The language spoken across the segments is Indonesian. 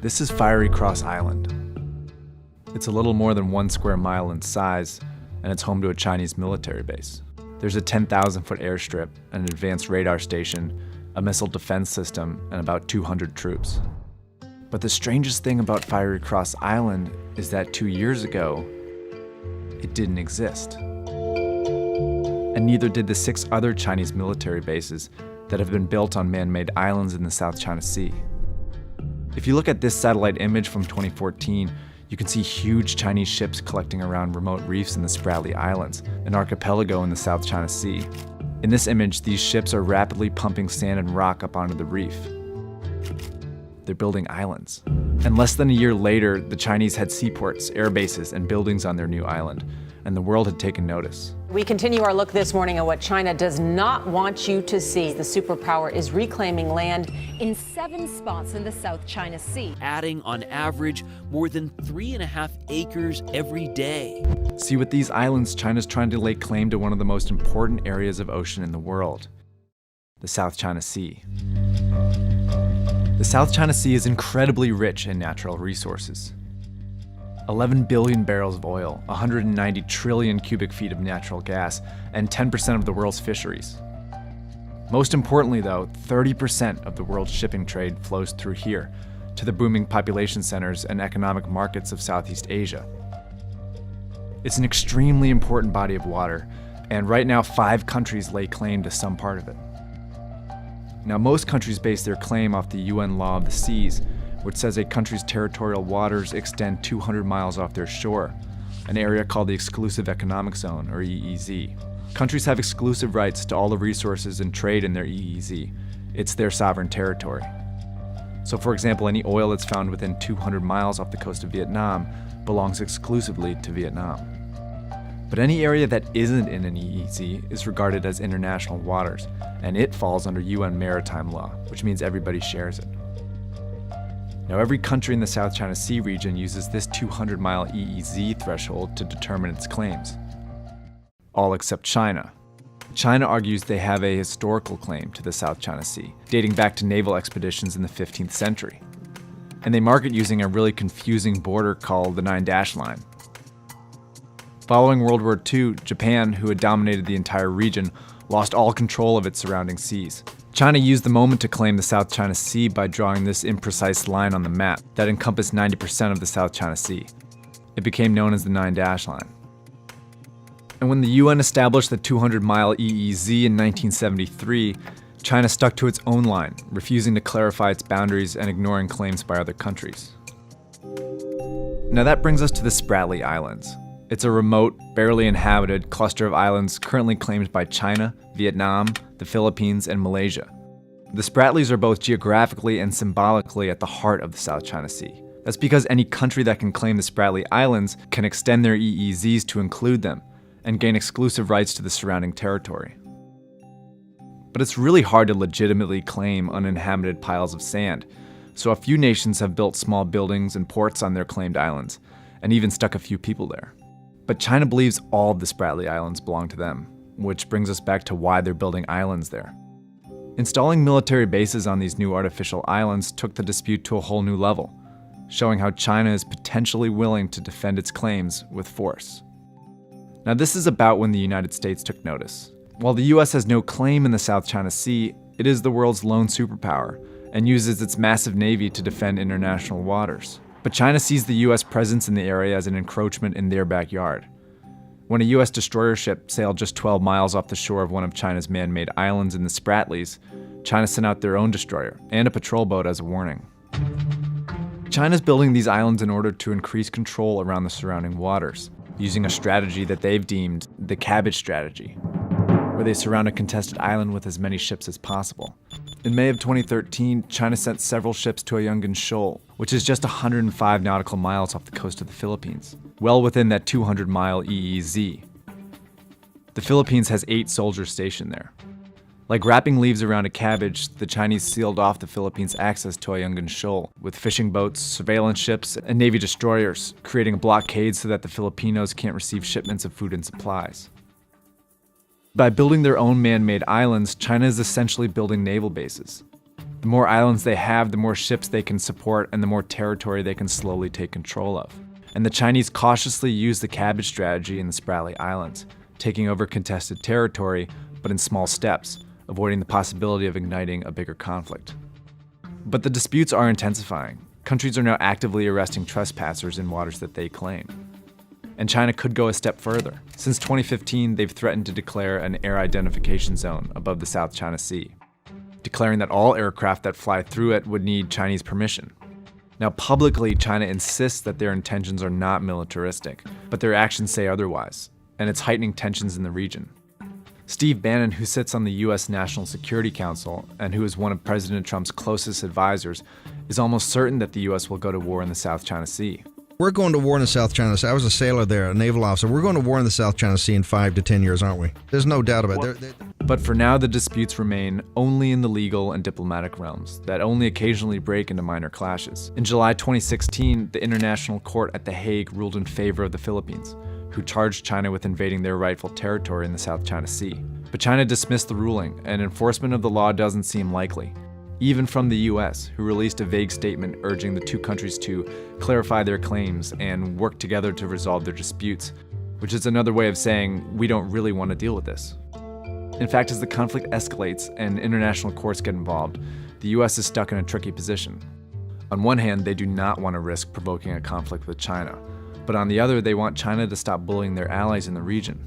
This is Fiery Cross Island. It's a little more than 1 square mile in size, and it's home to a Chinese military base. There's a 10,000-foot airstrip, an advanced radar station, a missile defense system, and about 200 troops. But the strangest thing about Fiery Cross Island is that 2 years ago, it didn't exist. And neither did the 6 other Chinese military bases that have been built on man-made islands in the South China Sea. If you look at this satellite image from 2014, you can see huge Chinese ships collecting around remote reefs in the Spratly Islands, an archipelago in the South China Sea. In this image, these ships are rapidly pumping sand and rock up onto the reef. They're building islands. And less than a year later, the Chinese had seaports, air bases, and buildings on their new island, and the world had taken notice. We continue our look this morning at what China does not want you to see. The superpower is reclaiming land in 7 spots in the South China Sea, adding on average more than 3.5 acres every day. See, with these islands, China's trying to lay claim to one of the most important areas of ocean in the world, the South China Sea. The South China Sea is incredibly rich in natural resources. 11 billion barrels of oil, 190 trillion cubic feet of natural gas, and 10% of the world's fisheries. Most importantly though, 30% of the world's shipping trade flows through here, to the booming population centers and economic markets of Southeast Asia. It's an extremely important body of water, and right now 5 countries lay claim to some part of it. Now, most countries base their claim off the UN Law of the Seas, which says a country's territorial waters extend 200 miles off their shore, an area called the Exclusive Economic Zone, or EEZ. Countries have exclusive rights to all the resources and trade in their EEZ. It's their sovereign territory. So for example, any oil that's found within 200 miles off the coast of Vietnam belongs exclusively to Vietnam. But any area that isn't in an EEZ is regarded as international waters, and it falls under UN maritime law, which means everybody shares it. Now, every country in the South China Sea region uses this 200-mile EEZ threshold to determine its claims. All except China. China argues they have a historical claim to the South China Sea, dating back to naval expeditions in the 15th century. And they mark it using a really confusing border called the 9-dash line. Following World War II, Japan, who had dominated the entire region, lost all control of its surrounding seas. China used the moment to claim the South China Sea by drawing this imprecise line on the map that encompassed 90% of the South China Sea. It became known as the 9-dash line. And when the UN established the 200-mile EEZ in 1973, China stuck to its own line, refusing to clarify its boundaries and ignoring claims by other countries. Now that brings us to the Spratly Islands. It's a remote, barely inhabited cluster of islands currently claimed by China, Vietnam, the Philippines, and Malaysia. The Spratlys are both geographically and symbolically at the heart of the South China Sea. That's because any country that can claim the Spratly Islands can extend their EEZs to include them and gain exclusive rights to the surrounding territory. But it's really hard to legitimately claim uninhabited piles of sand, so a few nations have built small buildings and ports on their claimed islands, and even stuck a few people there. But China believes all of the Spratly Islands belong to them, which brings us back to why they're building islands there. Installing military bases on these new artificial islands took the dispute to a whole new level, showing how China is potentially willing to defend its claims with force. Now, this is about when the United States took notice. While the US has no claim in the South China Sea, it is the world's lone superpower and uses its massive navy to defend international waters. But China sees the US presence in the area as an encroachment in their backyard. When a US destroyer ship sailed just 12 miles off the shore of one of China's man-made islands in the Spratlys, China sent out their own destroyer and a patrol boat as a warning. China's building these islands in order to increase control around the surrounding waters, using a strategy that they've deemed the cabbage strategy, where they surround a contested island with as many ships as possible. In May of 2013, China sent several ships to Ayungin Shoal, which is just 105 nautical miles off the coast of the Philippines, well within that 200-mile EEZ. The Philippines has 8 soldiers stationed there. Like wrapping leaves around a cabbage, the Chinese sealed off the Philippines' access to Ayungin Shoal with fishing boats, surveillance ships, and Navy destroyers, creating a blockade so that the Filipinos can't receive shipments of food and supplies. By building their own man-made islands, China is essentially building naval bases. The more islands they have, the more ships they can support, and the more territory they can slowly take control of. And the Chinese cautiously use the cabbage strategy in the Spratly Islands, taking over contested territory, but in small steps, avoiding the possibility of igniting a bigger conflict. But the disputes are intensifying. Countries are now actively arresting trespassers in waters that they claim. And China could go a step further. Since 2015, they've threatened to declare an air identification zone above the South China Sea, declaring that all aircraft that fly through it would need Chinese permission. Now, publicly, China insists that their intentions are not militaristic, but their actions say otherwise, and it's heightening tensions in the region. Steve Bannon, who sits on the US National Security Council and who is one of President Trump's closest advisors, is almost certain that the US will go to war in the South China Sea. We're going to war in the South China Sea. I was a sailor there, a naval officer. We're going to war in the South China Sea in 5 to 10 years, aren't we? There's no doubt about it. But for now, the disputes remain only in the legal and diplomatic realms that only occasionally break into minor clashes. In July 2016, the International Court at The Hague ruled in favor of the Philippines, who charged China with invading their rightful territory in the South China Sea. But China dismissed the ruling, and enforcement of the law doesn't seem likely, even from the US, who released a vague statement urging the two countries to clarify their claims and work together to resolve their disputes, which is another way of saying we don't really want to deal with this. In fact, as the conflict escalates and international courts get involved, the US is stuck in a tricky position. On one hand, they do not want to risk provoking a conflict with China, but on the other, they want China to stop bullying their allies in the region.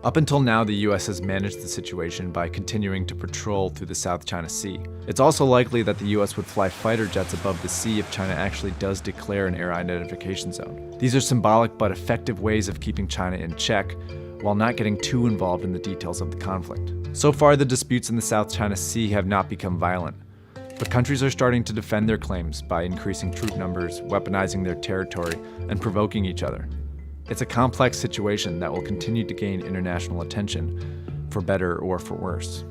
Up until now, the US has managed the situation by continuing to patrol through the South China Sea. It's also likely that the US would fly fighter jets above the sea if China actually does declare an air identification zone. These are symbolic but effective ways of keeping China in check, while not getting too involved in the details of the conflict. So far, the disputes in the South China Sea have not become violent, but countries are starting to defend their claims by increasing troop numbers, weaponizing their territory, and provoking each other. It's a complex situation that will continue to gain international attention, for better or for worse.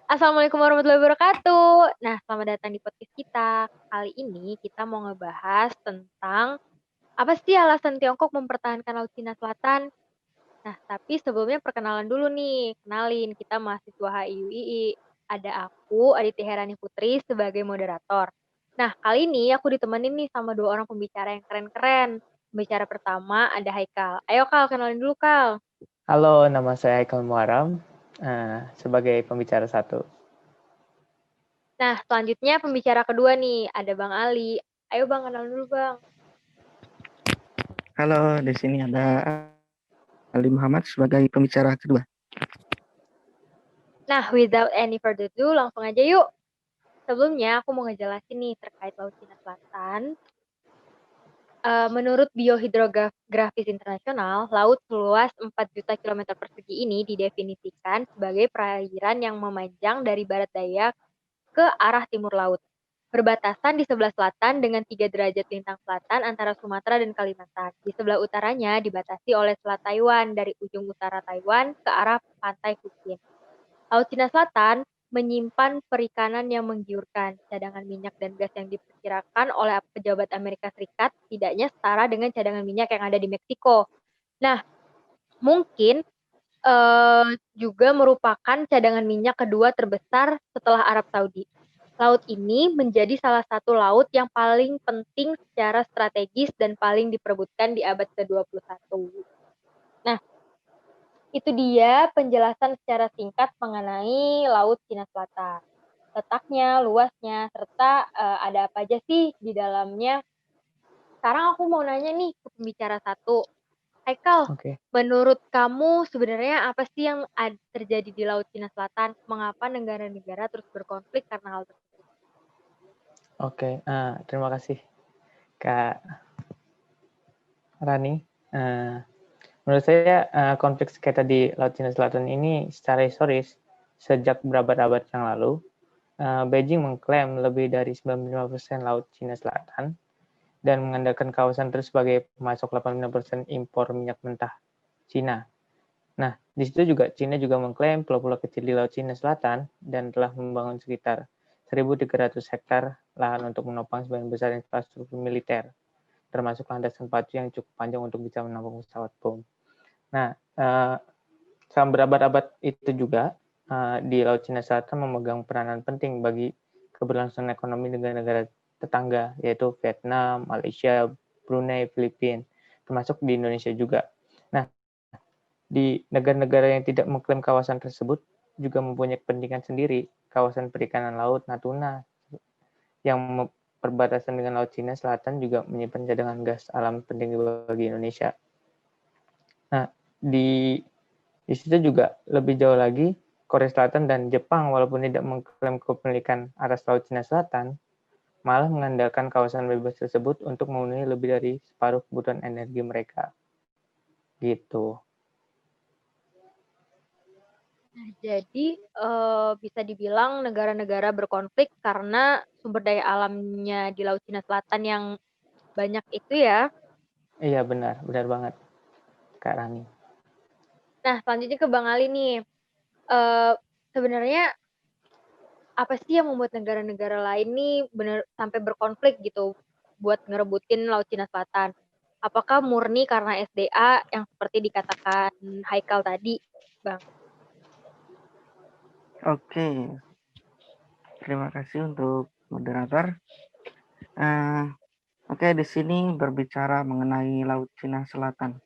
Assalamualaikum warahmatullahi wabarakatuh. Nah, selamat datang di podcast kita. Kali ini kita mau ngebahas tentang apa sih alasan Tiongkok mempertahankan Laut Cina Selatan. Nah, tapi sebelumnya perkenalan dulu nih. Kenalin, kita mahasiswa HIUII. Ada aku, Aditi Herani Putri, sebagai moderator. Nah, kali ini aku ditemenin nih sama 2 orang pembicara yang keren-keren. Pembicara pertama ada Haikal. Ayo Kal, kenalin dulu Kal. Halo, nama saya Haikal Muaram, sebagai pembicara 1. Nah, selanjutnya pembicara kedua nih, ada Bang Ali. Ayo Bang, kenalin dulu Bang. Halo, di sini ada Ali Muhammad sebagai pembicara kedua. Nah, without any further ado, langsung aja yuk. Sebelumnya, aku mau ngejelasin nih terkait Laut Cina Selatan. Menurut Biohidrografis Internasional, laut seluas 4 juta kilometer persegi ini didefinisikan sebagai perairan yang memanjang dari barat daya ke arah timur laut, berbatasan di sebelah selatan dengan 3 derajat lintang selatan antara Sumatera dan Kalimantan. Di sebelah utaranya dibatasi oleh Selat Taiwan dari ujung utara Taiwan ke arah pantai Fujian. Laut Cina Selatan menyimpan perikanan yang menggiurkan. Cadangan minyak dan gas yang diperkirakan oleh pejabat Amerika Serikat tidaknya setara dengan cadangan minyak yang ada di Meksiko. Nah, mungkin juga merupakan cadangan minyak kedua terbesar setelah Arab Saudi. Laut ini menjadi salah satu laut yang paling penting secara strategis dan paling diperebutkan di abad ke-21. Nah, itu dia penjelasan secara singkat mengenai Laut Cina Selatan. Letaknya, luasnya, serta ada apa aja sih di dalamnya. Sekarang aku mau nanya nih ke pembicara 1. Haikal, Oke. menurut kamu sebenarnya apa sih yang terjadi di Laut Cina Selatan? Mengapa negara-negara terus berkonflik karena hal tersebut? Oke, terima kasih Kak Rani. Menurut saya konflik sengketa di Laut Cina Selatan ini secara historis sejak berabad-abad yang lalu, Beijing mengklaim lebih dari 95% Laut Cina Selatan dan mengandalkan kawasan tersebut sebagai pemasok 85% impor minyak mentah Cina. Nah, di situ juga Cina juga mengklaim pulau-pulau kecil di Laut Cina Selatan dan telah membangun sekitar 1.300 hektar lahan untuk menopang sebagian besar infrastruktur militer, termasuk landasan pacu yang cukup panjang untuk bisa menampung pesawat bom. Nah, selama berabad-abad itu juga di Laut Cina Selatan memegang peranan penting bagi keberlangsungan ekonomi negara-negara tetangga, yaitu Vietnam, Malaysia, Brunei, Filipina, termasuk di Indonesia juga. Nah, di negara-negara yang tidak mengklaim kawasan tersebut juga mempunyai kepentingan sendiri. Kawasan perikanan laut Natuna yang perbatasan dengan Laut Cina Selatan juga menyimpan cadangan gas alam penting bagi Indonesia. Nah, di situ juga lebih jauh lagi, Korea Selatan dan Jepang walaupun tidak mengklaim kepemilikan atas Laut Cina Selatan, malah mengandalkan kawasan bebas tersebut untuk memenuhi lebih dari separuh kebutuhan energi mereka. Gitu. Nah, jadi bisa dibilang negara-negara berkonflik karena sumber daya alamnya di Laut Cina Selatan yang banyak itu ya. Iya benar banget, Kak Rani. Nah, selanjutnya ke Bang Ali nih. Sebenarnya apa sih yang membuat negara-negara lain nih benar sampai berkonflik gitu buat ngerebutin Laut Cina Selatan? Apakah murni karena SDA yang seperti dikatakan Haikal tadi, Bang? Oke, terima kasih untuk moderator. Oke, di sini berbicara mengenai Laut Cina Selatan.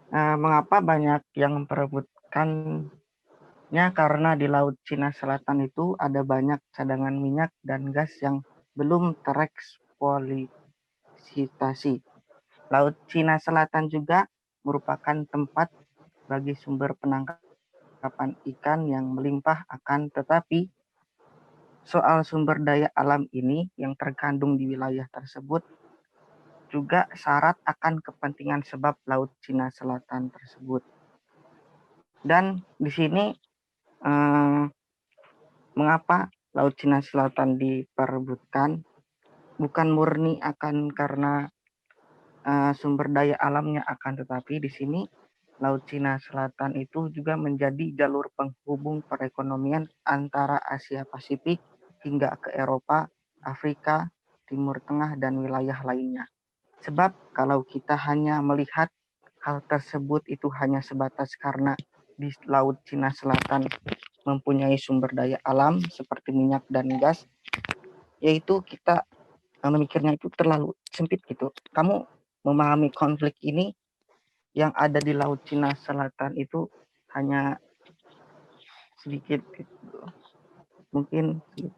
Mengapa banyak yang memperebutkannya? Karena di Laut Cina Selatan itu ada banyak cadangan minyak dan gas yang belum tereksploitasi. Laut Cina Selatan juga merupakan tempat bagi sumber penangkapan ikan yang melimpah, akan tetapi soal sumber daya alam ini yang terkandung di wilayah tersebut juga syarat akan kepentingan sebab Laut Cina Selatan tersebut. Dan di sini mengapa Laut Cina Selatan diperebutkan? Bukan murni akan karena sumber daya alamnya, akan tetapi di sini Laut Cina Selatan itu juga menjadi jalur penghubung perekonomian antara Asia Pasifik hingga ke Eropa, Afrika, Timur Tengah, dan wilayah lainnya. Sebab kalau kita hanya melihat hal tersebut itu hanya sebatas karena di Laut Cina Selatan mempunyai sumber daya alam seperti minyak dan gas, yaitu kita memikirnya itu terlalu sempit gitu. Kamu memahami konflik ini yang ada di Laut Cina Selatan itu hanya sedikit gitu. Mungkin gitu.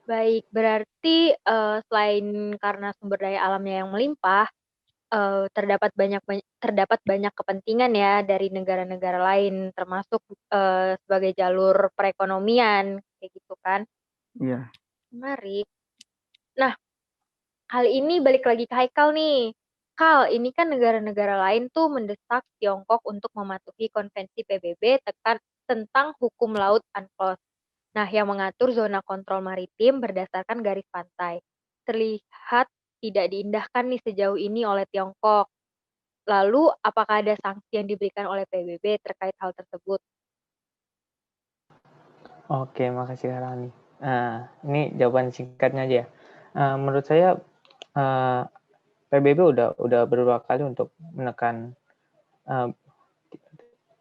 Baik, berarti selain karena sumber daya alamnya yang melimpah, terdapat banyak kepentingan ya dari negara-negara lain, termasuk sebagai jalur perekonomian, kayak gitu kan? Iya. Menarik. Nah, kali ini balik lagi ke Haikal nih. Kal, ini kan negara-negara lain tuh mendesak Tiongkok untuk mematuhi konvensi PBB tentang hukum laut UNCLOS. Nah, yang mengatur zona kontrol maritim berdasarkan garis pantai. Terlihat tidak diindahkan nih sejauh ini oleh Tiongkok. Lalu, apakah ada sanksi yang diberikan oleh PBB terkait hal tersebut? Oke, makasih Kak Rani. Nah, ini jawaban singkatnya aja. Menurut saya PBB udah beberapa kali untuk menekan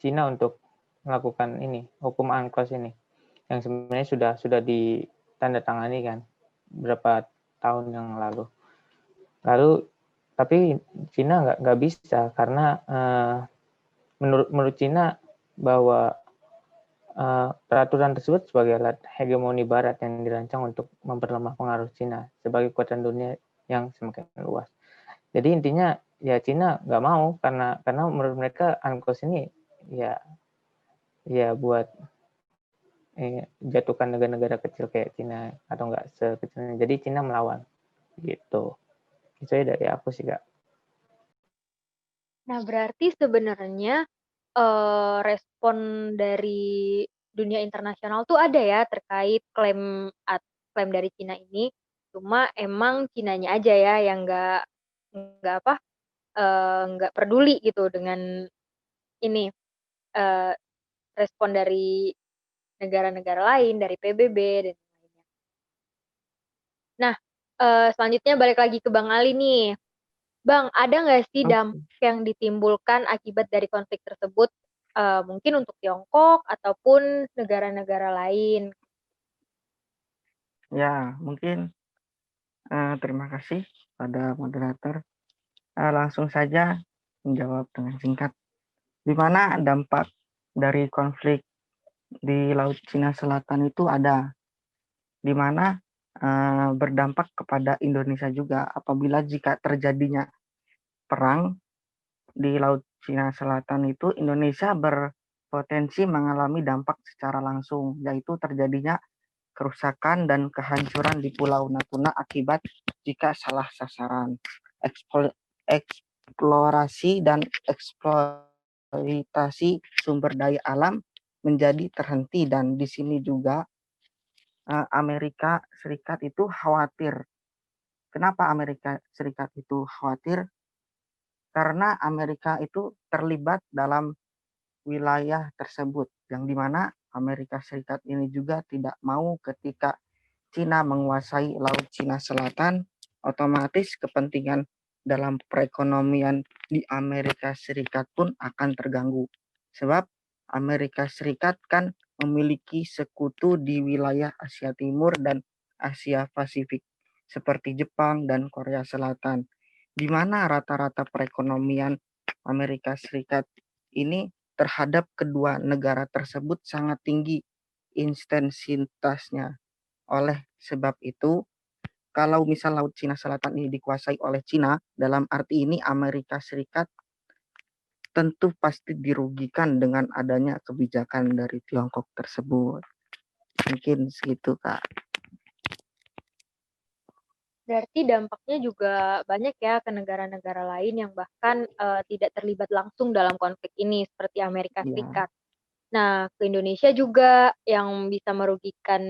Cina untuk melakukan ini hukum UNCLOS ini, yang sebenarnya sudah ditandatangani kan beberapa tahun yang lalu. Lalu tapi Cina nggak bisa karena menurut Cina bahwa peraturan tersebut sebagai alat hegemoni Barat yang dirancang untuk memperlemah pengaruh Cina sebagai kekuatan dunia yang semakin luas. Jadi intinya ya Cina nggak mau karena menurut mereka UNCLOS ini ya buat jatuhkan negara-negara kecil kayak Cina atau enggak sekecilnya. Jadi Cina melawan gitu. Itu aja dari aku sih Kak. Nah, berarti sebenarnya respon dari dunia internasional tuh ada ya terkait klaim dari Cina ini. Cuma emang Cinanya aja ya yang nggak peduli gitu dengan ini respon dari negara-negara lain, dari PBB dan lainnya. Nah, selanjutnya balik lagi ke Bang Ali nih. Bang, ada nggak sih Oke. dampak yang ditimbulkan akibat dari konflik tersebut, mungkin untuk Tiongkok ataupun negara-negara lain? Ya, mungkin terima kasih pada moderator. Langsung saja menjawab dengan singkat. Di mana dampak dari konflik di Laut Cina Selatan itu ada, di mana berdampak kepada Indonesia juga apabila jika terjadinya perang di Laut Cina Selatan itu Indonesia berpotensi mengalami dampak secara langsung, yaitu terjadinya kerusakan dan kehancuran di Pulau Natuna akibat jika salah sasaran. Eksplorasi dan eksploitasi sumber daya alam menjadi terhenti, dan di sini juga Amerika Serikat itu khawatir. Kenapa Amerika Serikat itu khawatir? Karena Amerika itu terlibat dalam wilayah tersebut, yang dimana Amerika Serikat ini juga tidak mau ketika Cina menguasai Laut Cina Selatan, otomatis kepentingan dalam perekonomian di Amerika Serikat pun akan terganggu. Sebab Amerika Serikat kan memiliki sekutu di wilayah Asia Timur dan Asia Pasifik, seperti Jepang dan Korea Selatan, di mana rata-rata perekonomian Amerika Serikat ini terhadap kedua negara tersebut sangat tinggi intensitasnya. Oleh sebab itu, kalau misal Laut Cina Selatan ini dikuasai oleh Cina, dalam arti ini Amerika Serikat tentu pasti dirugikan dengan adanya kebijakan dari Tiongkok tersebut. Mungkin segitu, Kak. Berarti dampaknya juga banyak ya ke negara-negara lain yang bahkan tidak terlibat langsung dalam konflik ini, seperti Amerika Ya, Serikat. Nah, ke Indonesia juga yang bisa merugikan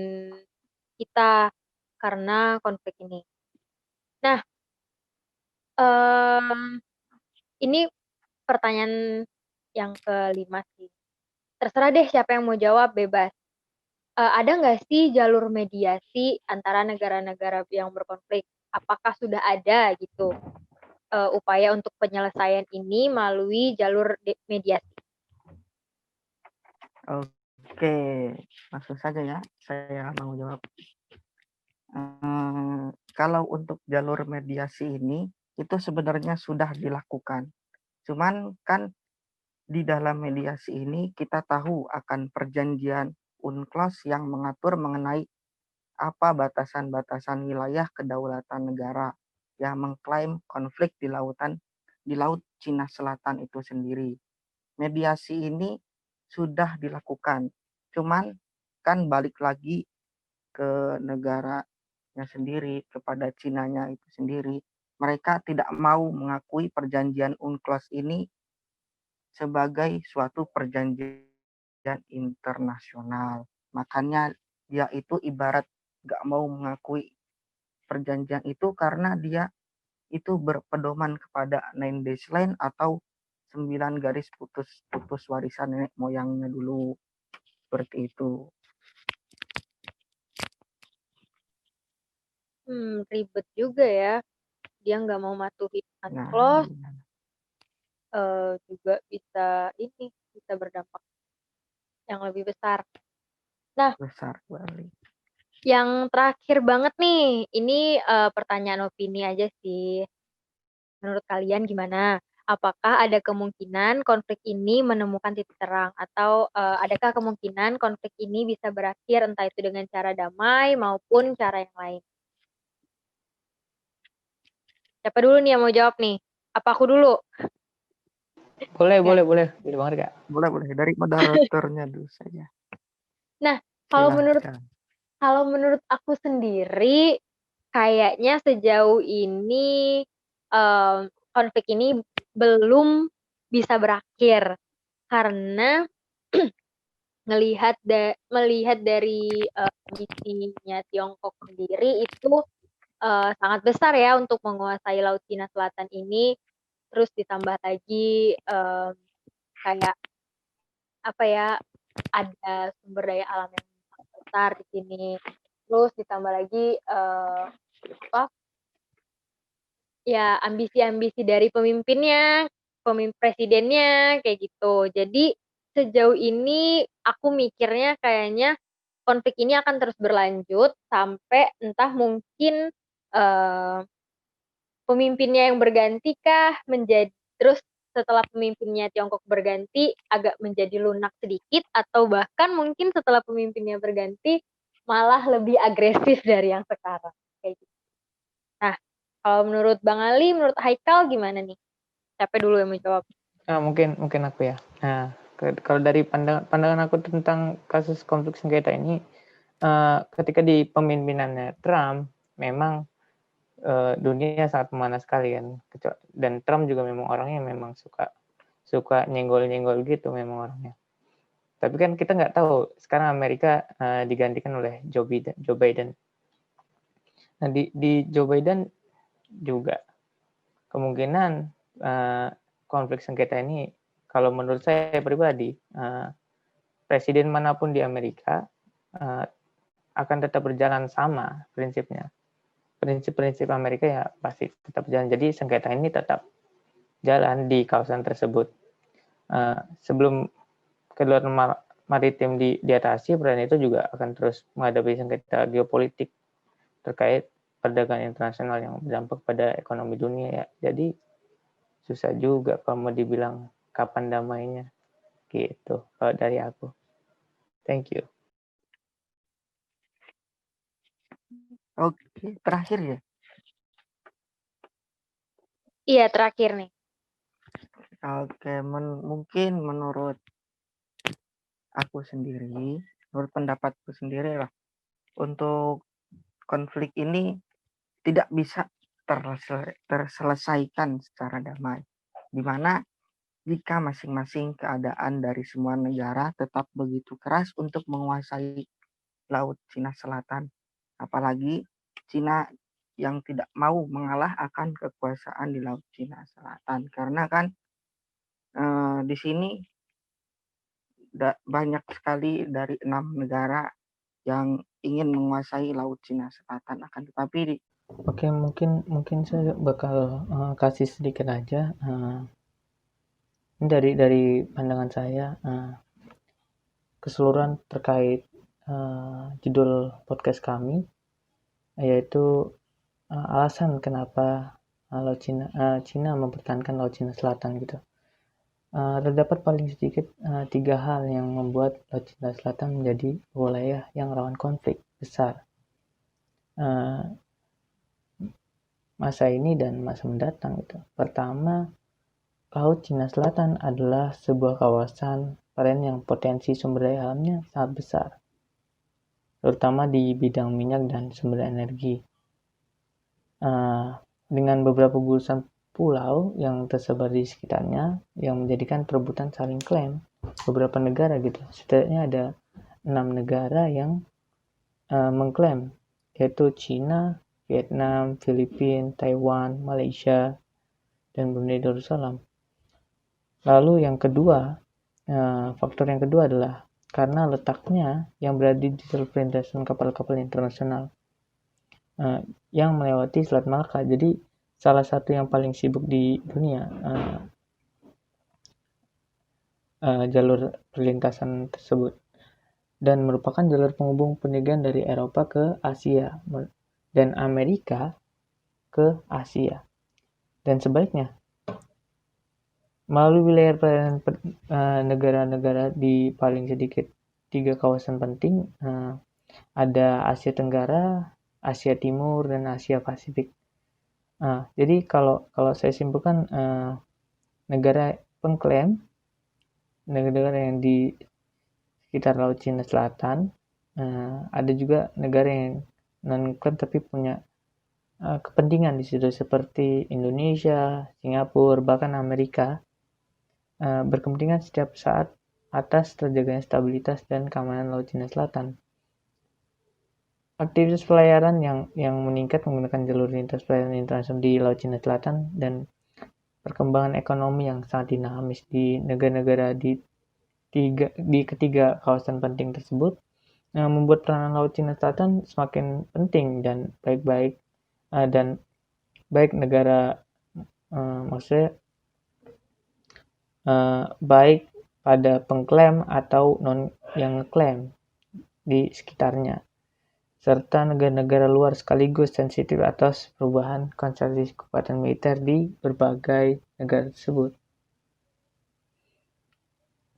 kita karena konflik ini. Nah, ini pertanyaan yang kelima sih. Terserah deh siapa yang mau jawab, bebas. Ada nggak sih jalur mediasi antara negara-negara yang berkonflik? Apakah sudah ada gitu upaya untuk penyelesaian ini melalui jalur mediasi? oke, langsung saja ya, saya mau jawab. Kalau untuk jalur mediasi ini, itu sebenarnya sudah dilakukan. Cuman kan di dalam mediasi ini kita tahu akan perjanjian UNCLOS yang mengatur mengenai apa batasan-batasan wilayah kedaulatan negara yang mengklaim konflik di Laut Cina Selatan itu sendiri. Mediasi ini sudah dilakukan. Cuman kan balik lagi ke negaranya sendiri, kepada Cinanya itu sendiri. Mereka tidak mau mengakui perjanjian UNCLOS ini sebagai suatu perjanjian internasional. Makanya dia itu ibarat gak mau mengakui perjanjian itu karena dia itu berpedoman kepada Nine Days Land atau 9 garis putus warisan nenek moyangnya dulu. Seperti itu. Ribet juga ya. Dia nggak mau matuhin Nah, UNCLOS, juga bisa berdampak yang lebih besar. Nah, besar kembali. yang terakhir banget nih, ini pertanyaan opini aja sih. Menurut kalian gimana? Apakah ada kemungkinan konflik ini menemukan titik terang? Atau adakah kemungkinan konflik ini bisa berakhir entah itu dengan cara damai maupun cara yang lain? Siapa dulu nih yang mau jawab nih? Apa aku dulu? Boleh, Ya. boleh. Boleh banget, Kak. Boleh. Dari moderatornya dulu saja. Nah, kalau Silahkan. menurut aku sendiri, kayaknya sejauh ini konflik ini belum bisa berakhir karena melihat dari kondisinya Tiongkok sendiri itu sangat besar ya untuk menguasai Laut Cina Selatan ini. Terus ditambah lagi kayak apa ya, ada sumber daya alam yang sangat besar di sini. Terus ditambah lagi ya ambisi-ambisi dari pemimpinnya, presidennya kayak gitu. Jadi sejauh ini aku mikirnya kayaknya konflik ini akan terus berlanjut sampai entah mungkin pemimpinnya yang berganti kah terus setelah pemimpinnya Tiongkok berganti agak menjadi lunak sedikit atau bahkan mungkin setelah pemimpinnya berganti malah lebih agresif dari yang sekarang kayak gitu. Nah, kalau menurut Bang Ali, menurut Haikal gimana nih? Siapa dulu yang menjawab? Mungkin aku ya. Nah, kalau dari pandangan aku tentang kasus konflik sengketa ini, ketika di pemimpinannya Trump, memang dunia sangat memanas sekali kan. Dan Trump juga memang orangnya memang suka nyenggol-nyenggol gitu memang orangnya. Tapi kan kita nggak tahu sekarang Amerika digantikan oleh Joe Biden. Nah di Joe Biden juga kemungkinan konflik sengketa ini, kalau menurut saya pribadi, presiden manapun di Amerika akan tetap berjalan sama prinsipnya. Prinsip-prinsip Amerika ya pasti tetap jalan. Jadi sengketa ini tetap jalan di kawasan tersebut. Sebelum kedaulatan maritim diatasi, peran itu juga akan terus menghadapi sengketa geopolitik terkait perdagangan internasional yang berdampak pada ekonomi dunia ya. Jadi susah juga kalau mau dibilang kapan damainya gitu kalau dari aku. Thank you. Oke, terakhir ya. Iya, terakhir nih. Oke, mungkin menurut aku sendiri, menurut pendapatku sendiri lah, untuk konflik ini tidak bisa terselesaikan secara damai. Di mana jika masing-masing keadaan dari semua negara tetap begitu keras untuk menguasai Laut Cina Selatan. Apalagi Cina yang tidak mau mengalah akan kekuasaan di Laut Cina Selatan. Karena kan di sini banyak sekali dari 6 negara yang ingin menguasai Laut Cina Selatan. Akan tetapi Oke, mungkin saya bakal kasih sedikit aja. Ini dari pandangan saya keseluruhan terkait judul podcast kami, yaitu alasan kenapa Cina mempertahankan Laut Cina Selatan gitu. Terdapat paling sedikit 3 hal yang membuat Laut Cina Selatan menjadi wilayah yang rawan konflik besar masa ini dan masa mendatang gitu. Pertama, Laut Cina Selatan adalah sebuah kawasan perairan yang potensi sumber daya alamnya sangat besar, terutama di bidang minyak dan sumber energi. Dengan beberapa gugusan pulau yang tersebar di sekitarnya yang menjadikan perebutan saling klaim beberapa negara gitu. Setidaknya ada 6 negara yang mengklaim, yaitu China, Vietnam, Filipina, Taiwan, Malaysia, dan Brunei Darussalam. Lalu yang kedua, faktor yang kedua adalah karena letaknya yang berada di jalur perlintasan kapal-kapal internasional yang melewati Selat Malaka. Jadi salah satu yang paling sibuk di dunia jalur perlintasan tersebut, dan merupakan jalur penghubung perniagaan dari Eropa ke Asia dan Amerika ke Asia dan sebaliknya. Melalui wilayah perairan negara-negara di paling sedikit 3 kawasan penting, ada Asia Tenggara, Asia Timur, dan Asia Pasifik. Jadi kalau saya simpulkan, negara pengklaim, negara yang di sekitar Laut Cina Selatan, ada juga negara yang non-klaim tapi punya kepentingan di situ seperti Indonesia, Singapura, bahkan Amerika, berkepentingan setiap saat atas terjaganya stabilitas dan keamanan Laut Cina Selatan. Aktivitas pelayaran yang meningkat menggunakan jalur lintas pelayaran internasional di Laut Cina Selatan dan perkembangan ekonomi yang sangat dinamis di negara-negara di di ketiga kawasan penting tersebut membuat peranan Laut Cina Selatan semakin penting dan baik negara maksudnya baik pada pengklaim atau non yang ngeklaim di sekitarnya, serta negara-negara luar sekaligus sensitif atas perubahan konsentrasi kekuatan militer di berbagai negara tersebut.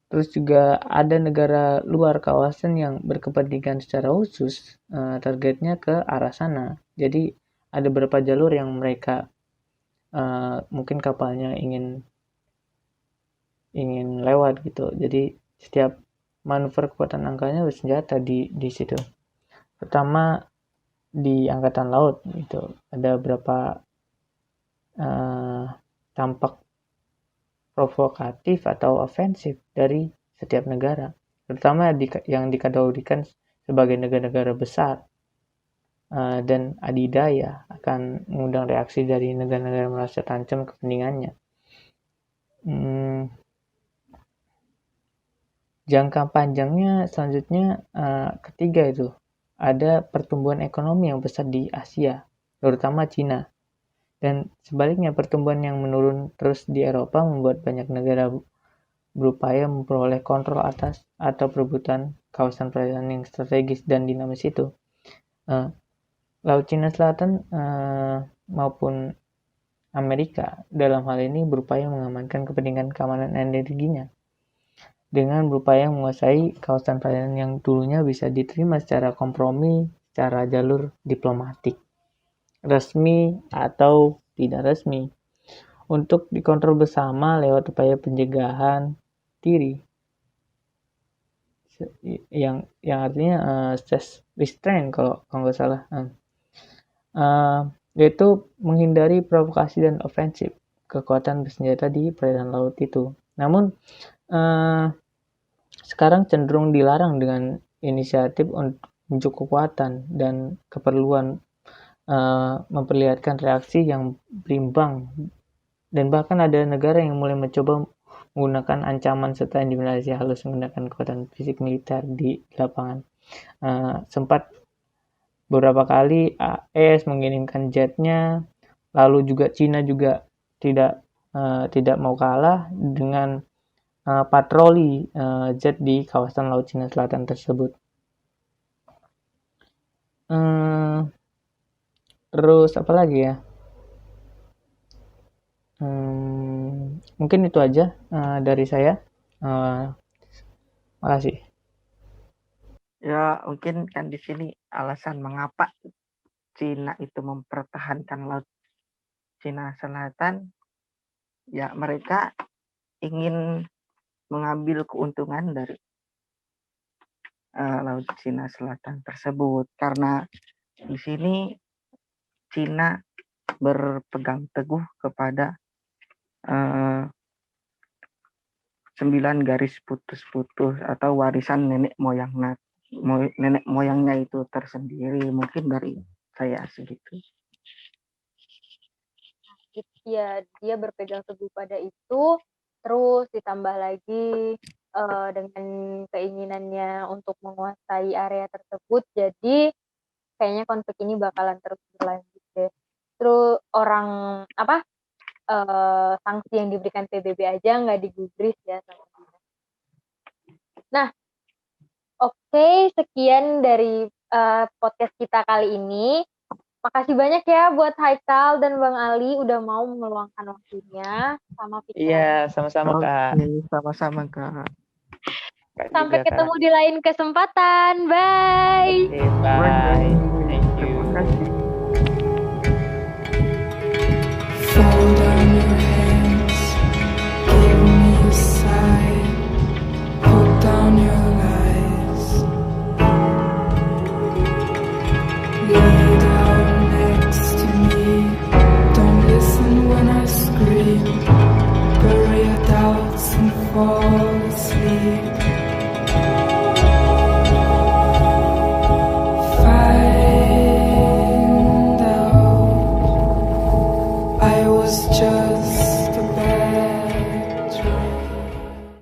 Terus juga ada negara luar kawasan yang berkepentingan secara khusus targetnya ke arah sana. Jadi ada beberapa jalur yang mereka mungkin kapalnya ingin lewat gitu. Jadi setiap manuver kekuatan angkanya bersenjata di situ. Pertama di angkatan laut gitu. Ada beberapa tampak provokatif atau ofensif dari setiap negara, terutama yang dikategorikan sebagai negara-negara besar dan adidaya akan mengundang reaksi dari negara-negara merasa terancam kepentingannya. Jangka panjangnya selanjutnya ketiga itu ada pertumbuhan ekonomi yang besar di Asia, terutama Cina. Dan sebaliknya pertumbuhan yang menurun terus di Eropa membuat banyak negara berupaya memperoleh kontrol atas atau perebutan kawasan perairan yang strategis dan dinamis itu. Laut Cina Selatan maupun Amerika dalam hal ini berupaya mengamankan kepentingan keamanan energinya dengan berupaya menguasai kawasan perairan yang dulunya bisa diterima secara kompromi secara jalur diplomatik, resmi atau tidak resmi, untuk dikontrol bersama lewat upaya pencegahan diri yang artinya stress restraint kalau nggak salah, yaitu menghindari provokasi dan ofensif kekuatan bersenjata di perairan laut itu. Namun sekarang cenderung dilarang dengan inisiatif unjuk kekuatan dan keperluan memperlihatkan reaksi yang berimbang, dan bahkan ada negara yang mulai mencoba menggunakan ancaman serta intimidasi halus menggunakan kekuatan fisik militer di lapangan. Sempat beberapa kali AS mengirimkan jetnya, lalu juga Cina juga tidak mau kalah dengan patroli jet di kawasan Laut Cina Selatan tersebut. Terus apa lagi ya? Mungkin itu aja dari saya. Makasih. Ya, mungkin kan di sini alasan mengapa Cina itu mempertahankan Laut Cina Selatan, ya mereka ingin mengambil keuntungan dari Laut Cina Selatan tersebut, karena di sini Cina berpegang teguh kepada 9 garis putus-putus atau warisan nenek moyangnya itu tersendiri. Mungkin dari saya segitu. Ya, dia berpegang teguh pada itu, terus ditambah lagi dengan keinginannya untuk menguasai area tersebut, jadi kayaknya konflik ini bakalan terus berlanjut deh. Terus sanksi yang diberikan PBB aja nggak digubris ya sama dia. Nah, oke, sekian dari podcast kita kali ini. Makasih banyak ya buat Haikal dan Bang Ali udah mau meluangkan waktunya sama pikiran. Iya, sama-sama Kak. Sama-sama Kak. Sampai ketemu di lain kesempatan. Bye. Okay, bye. Thank you. Terima kasih. Fall down your hands, give me a sign, put down your lies, lay down next to me, don't listen when I scream, bury your doubts and fall asleep.